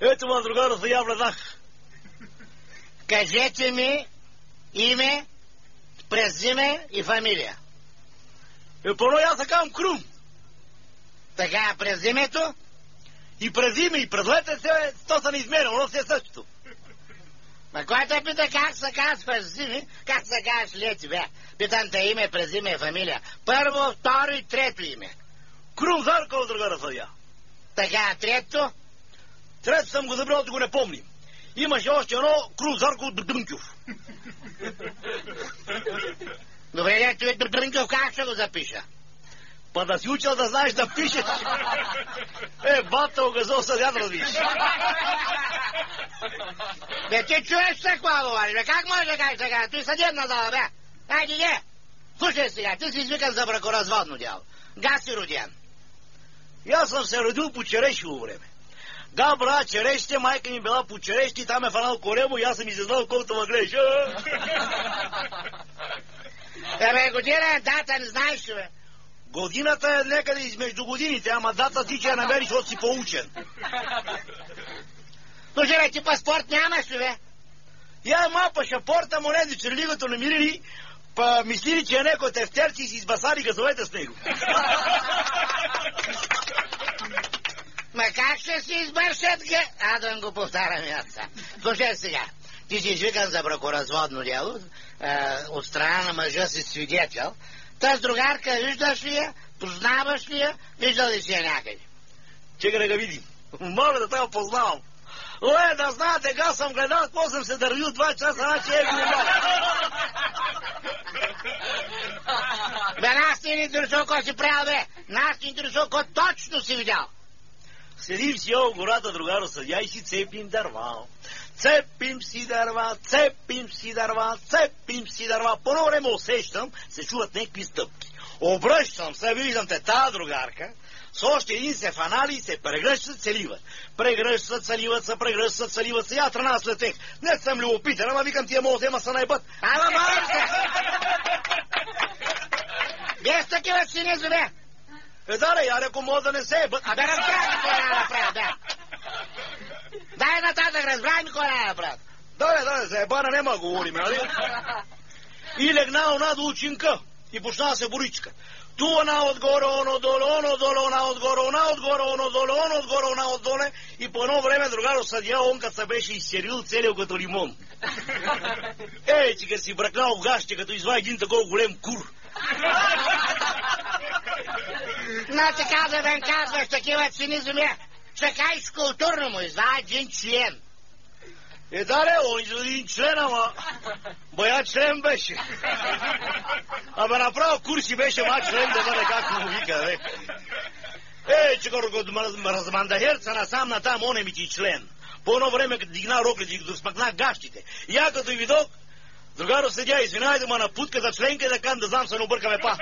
Ето, ма, другаро, се я влезах. Кажете ми име, презиме и фамилия. Първо аз се казвам Крум. Така, презимето? И презиме, и презлете се, то са неизмерено, но си е същото. Ма кой те пита как се казваш презиме, как се казваш лети, бе? Питам те име, презиме и фамилия. Първо, второ и трето име. Крум Зарков, другаро, съдия. Така, трето? Трето съм го забрал, да го не помним. Имаше още едно Крум Зарков Дънков. Добре, дето Дънков, как ще го запиша? Па да си учил да знаеш да пишеш. Бата огазол съдят, разбиш. Бе, ти чуеш се какво говориш, бе? Как може да кажеш така? Той съдебна зала, бе. Айде, де. Слушай сега, ти си извикан за бракоразводно дело. Га си роден? И аз съм се родил по черешово време. Да, брат, черешите, майка ми била по черешите, там е фанал коремо и аз съм изязнал колкото ме гледаш. Бе, година, дата не знаеш ли, бе? Годината е някъде измежду годините, ама дата ти че я намериш, защото си поучен. Слушай, бе, ти паспорт нямаш ли, бе? Я ма пашапорта му не, че религото намирили, па мислили, че е некой тефтерци и си избасали газовете с него. Ма как ще си избършат га? Да го повтарям аз. Слушай сега, ти си извикан за бракоразводно дело, от страна на мъжа си свидетел. Таз другарка, виждаш ли я? Познаваш ли я? Виждал ли си я някъде? Чекай да ga видим. Моля да те познавам. Да знаете, га съм гледал, какво съм се дървил 2 часа, значи е гледал. Бе, нас ти не интересува какво си правил, бе. Нас ти интересува какво точно си видял. Седим си в гората, другаро, съдя и си цепим дърва. Цепим си дърва, цепим си дърва, цепим си дърва. По едно време усещам, се чуват някакви стъпки. Обръщам се, виждам те тази другарка, с още един се фанали и се прегръщат, целиват. Прегръщат, целиват се. Я тръна след тях. Не съм любопитен, ама викам тия мога да има са найбът. Ама бавам се! Без такива си не зубе. Я реко мога да не се ебът. Абе, разбрай ми кой не направят, бе. Дай нататък, разбрай ми кой не направят. Да, за ебана нема говорим, нали? И легна она до учинка и почна да се боричка. Ту она отгоре, оно доле, она отгоре, оно доле, она отдоле. И по едно време другаро съдия, он като се беше изсерил целият като лимон. Че като си бракнал в гащите, като извади един такова голем кур. Значи каза да казваш такива цинизми, ще кажеш културно му, извади един член. Он извади един член, ама бая член беше. Абе направо курси беше, ма член да бъде както му вика, бе. Че като размандахерца насам натам, он е ми ти член. По едно време като дигна роклите и като смъкнах гащите. И я като видох, другаро седя, извинявайте, ма напутка за членка и да кам да знам се не объркаме па.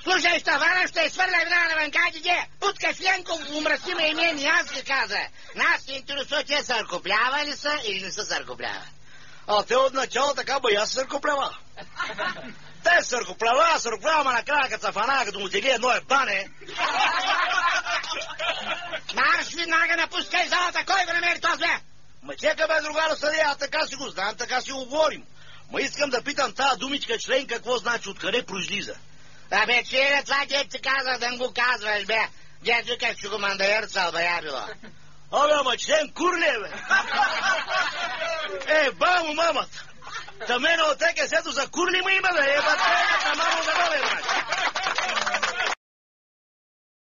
Слушай, Штафана, ще свърля вина навън, кайде, путка членко, умръсиме и мен, и аз ги каза. Нас се интересува, те съркоплява ли са или не са съркоплява? Те от начало така, бе, аз съркоплява. Те съркоплява, ама накрая като са фана, като му теги едно бане. Марш, веднага напускай залата, кой го намери този, бе? Ма чека, бе, другаро съдия, аз така си го знам, така си го говорим. Ма искам да питам тази думичка член какво значи, откъде произлиза. Бе, че това дет ти казах да го казваш, бе. Дет викаш, че го мандаерцал, бе, я било. Ама член кур ли е, бе? Бамо, мамата. Та мене от теке сето за кур ли му има, бе? Мамо, да